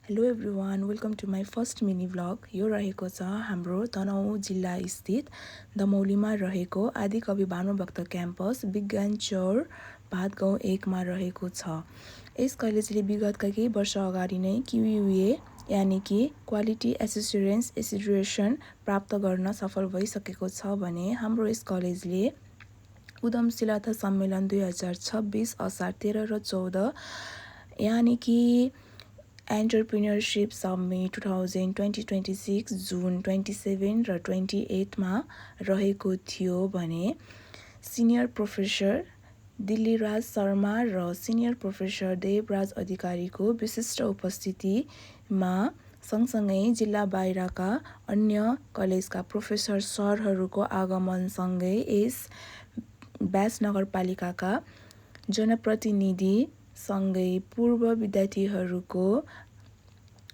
Hello everyone, welcome to my first mini vlog. यो रहेको छ हाम्रो तनहुँ जिल्ला स्थित दमौलीमा रहेको आदिकवि भानुभक्त क्याम्पस विज्ञान चौर भातगाउँ 1 मा रहेको छ। यस कलेजले विगतका केही वर्ष अगाडि नै QUA यानि कि क्वालिटी एसुरेन्स एसिड्रेसन प्राप्त गर्न सफल भइसकेको छ भने हाम्रो यस कलेजले उद्यमशीलता सम्मेलन 2026 असार 13 र 14 यानि कि एन्टरप्रिन्योरसिप समिट 2026 जुन 27 र 28 मा रहेको थियो भने सिनियर प्रोफेसर दिल्लीराज शर्मा र सिनियर प्रोफेसर देवराज अधिकारीको विशिष्ट उपस्थितिमा सँगसँगै जिल्ला बाहिरका अन्य कलेजका प्रोफेसर सरहरूको आगमनसँगै यस ब्यास नगरपालिकाका जनप्रतिनिधि सँगै पूर्व विद्यार्थीहरूको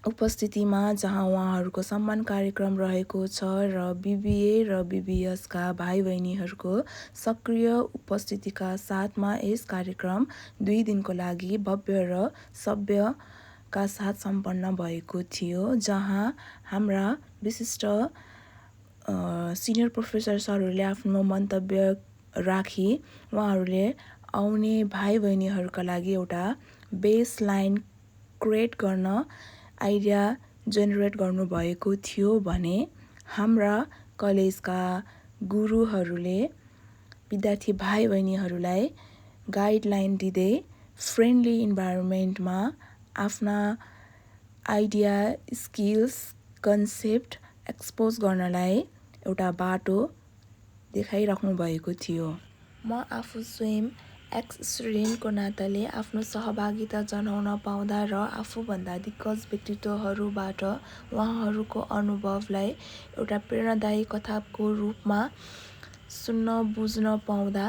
उपस्थितिमा जहाँ उहाँहरूको सम्मान कार्यक्रम रहेको छ र BBA र BBSका भाइ बहिनीहरूको सक्रिय उपस्थितिका साथमा यस कार्यक्रम 2 दिनको लागि भव्य र सभ्यका साथ सम्पन्न भएको थियो, जहाँ हाम्रा विशिष्ट सिनियर प्रोफेसर सरहरूले आफ्नो मन्तव्य राखी उहाँहरूले आउने भाइ बहिनीहरूका लागि एउटा बेस लाइन क्रिएट गर्न आइडिया जेनेरेट गर्नुभएको थियो भने हाम्रा कलेजका गुरुहरूले विद्यार्थी भाइ बहिनीहरूलाई गाइडलाइन दिँदै फ्रेन्डली इन्भाइरोमेन्टमा आफ्ना आइडिया, स्किल्स, कन्सेप्ट एक्सपोज गर्नलाई एउटा बाटो देखाइराख्नु भएको थियो। म आफू स्वयं एक्स-स्टुडेन्टको नाताले आफ्नो सहभागिता जनाउन पाउँदा र आफूभन्दा दिग्गज व्यक्तित्वहरूबाट उहाँहरूको अनुभवलाई एउटा प्रेरणादायी कथाको रूपमा सुन्न बुझ्न पाउँदा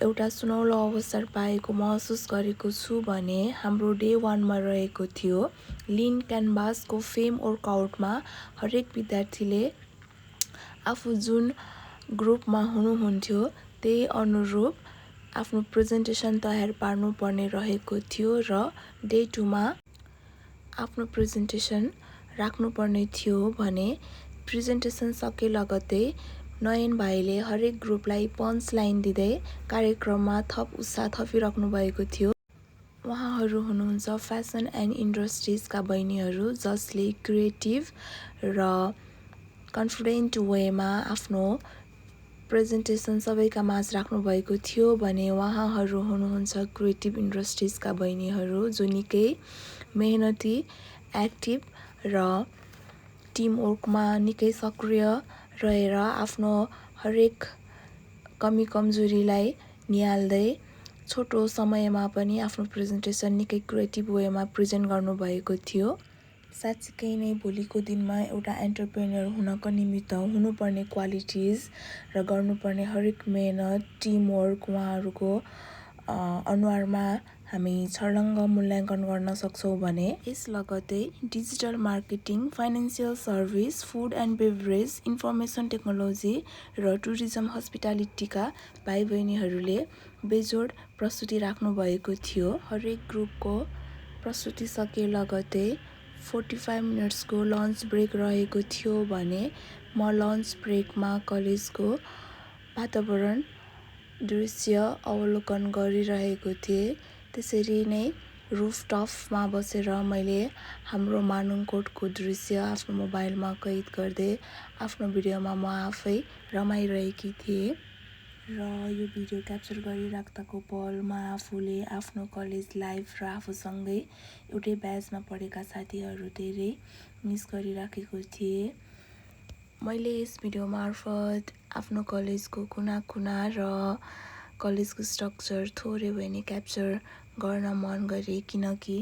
एउटा सुनौलो अवसर पाएको महसुस गरेको छु भने हाम्रो डे 1 मा रहेको थियो लिन क्यानभासको फेम वर्कआउटमा हरेक विद्यार्थीले आफू जुन ग्रुपमा हुनुहुन्थ्यो त्यही अनुरूप आफ्नो प्रेजेन्टेसन तयार पार्नुपर्ने रहेको थियो र डे 2 मा आफ्नो प्रेजेन्टेसन राख्नुपर्ने थियो भने प्रेजेन्टेसन सके लगत्तै नयन भाइले हरेक ग्रुपलाई पञ्च लाइन दिँदै कार्यक्रममा थप उत्साह थपिराख्नु भएको थियो। उहाँहरू हुनुहुन्छ फेसन एन्ड इन्डस्ट्रिजका बहिनीहरू, जसले क्रिएटिभ र कन्फिडेन्ट वेमा आफ्नो प्रेजेन्टेसन सबैका माझ राख्नुभएको थियो भने उहाँहरू हुनुहुन्छ क्रिएटिभ इन्डस्ट्रिजका बहिनीहरू, जो निकै मेहनती, एक्टिभ र टिमवर्कमा निकै सक्रिय रहेर आफ्नो हरेक कमी कमजोरीलाई निहाल्दै छोटो समयमा पनि आफ्नो प्रेजेन्टेसन निकै क्रिएटिभ वेमा प्रेजेन्ट गर्नुभएको थियो। साँच्चीकै नै भोलिको दिनमा एउटा एन्टरप्रेन्योर हुनको निमित्त हुनुपर्ने क्वालिटिज र गर्नुपर्ने हरेक मेहनत, टिमवर्क उहाँहरूको अनुहारमा हामी छर्लङ्ग मूल्याङ्कन गर्न सक्छौँ भने यस लगत्तै digital marketing, financial service, food and beverage, information technology र टुरिज्म हस्पिटालिटीका भाइ बहिनीहरूले बेजोड प्रस्तुति राख्नुभएको थियो। हरेक ग्रुपको प्रस्तुति सके लगत्तै 45 मिनट्सको लन्च ब्रेक रहेको थियो भने म लन्च ब्रेकमा कलेजको वातावरण दृश्य अवलोकन गरिरहेको थिएँ। त्यसरी नै रुफटपमा बसेर मैले हाम्रो मानुङकोटको दृश्य आफ्नो मोबाइलमा कैद गर्दै आफ्नो भिडियोमा म आफै रमाइरहेकी थिएँ र यो भिडियो क्याप्चर गरिराख्दाको पलमा आफूले आफ्नो कलेज लाइफ र आफूसँगै एउटै ब्याचमा पढेका साथीहरू धेरै मिस गरिराखेको थिएँ। मैले यस भिडियो मार्फत आफ्नो कलेजको कुना कुना र कलेजको स्ट्रक्चर थोरै भए नि क्याप्चर गर्न मन गरेँ, किनकि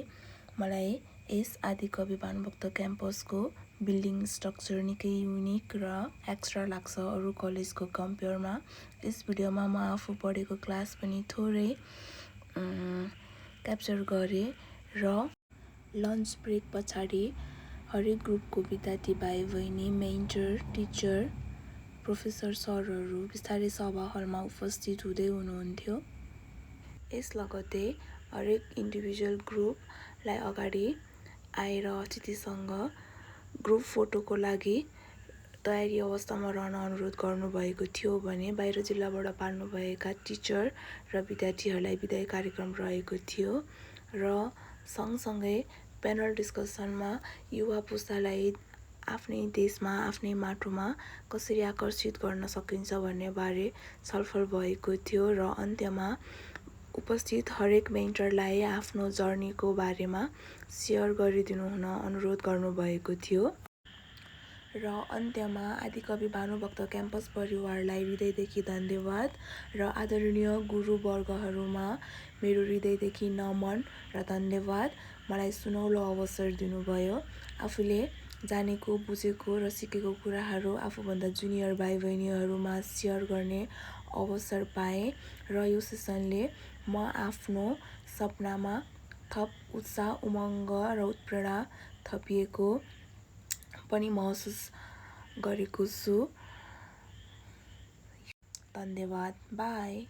मलाई यस आदिकवि भानुभक्त क्याम्पसको बिल्डिङ स्ट्रक्चर निकै युनिक र एक्स्ट्रा लाग्छ अरू कलेजको कम्पेयरमा। यस भिडियोमा म आफू पढेको क्लास पनि थोरै क्याप्चर गरेँ र लन्च ब्रेक पछाडि हरेक ग्रुपको विद्यार्थी भाइ बहिनी, मेन्टर, टिचर, प्रोफेसर सरहरू बिस्तारै सभा हलमा उपस्थित हुँदै हुनुहुन्थ्यो। यस लगत्तै हरेक इन्डिभिजुअल ग्रुपलाई अगाडि आएर अतिथिसँग ग्रुप फोटोको लागि तयारी अवस्थामा रहन अनुरोध गर्नुभएको थियो भने बाहिर जिल्लाबाट पाल्नुभएका टिचर र विद्यार्थीहरूलाई विदाय कार्यक्रम रहेको थियो र सँगसँगै प्यानल डिस्कसनमा युवा पुस्तालाई आफ्नै देशमा आफ्नै माटोमा कसरी आकर्षित गर्न सकिन्छ भन्ने बारे छलफल भएको थियो र अन्त्यमा उपस्थित हरेक मेन्टरलाई आफ्नो जर्नीको बारेमा सेयर गरिदिनु हुन अनुरोध गर्नुभएको थियो र अन्त्यमा आदिकवि भानुभक्त क्याम्पस परिवारलाई हृदयदेखि धन्यवाद र आदरणीय गुरुवर्गहरूमा मेरो हृदयदेखि नमन र धन्यवाद। मलाई सुनौलो अवसर दिनुभयो। आफूले जानेको बुझेको र सिकेको कुराहरू आफूभन्दा जुनियर भाइ बहिनीहरूमा सेयर गर्ने अवसर पाएँ र यो सेसनले म आफ्नो सपनामा थप उत्साह उमङ्ग र उत्प्रेरणा थपिएको पनि महसुस गरेको छु। धन्यवाद। बाई।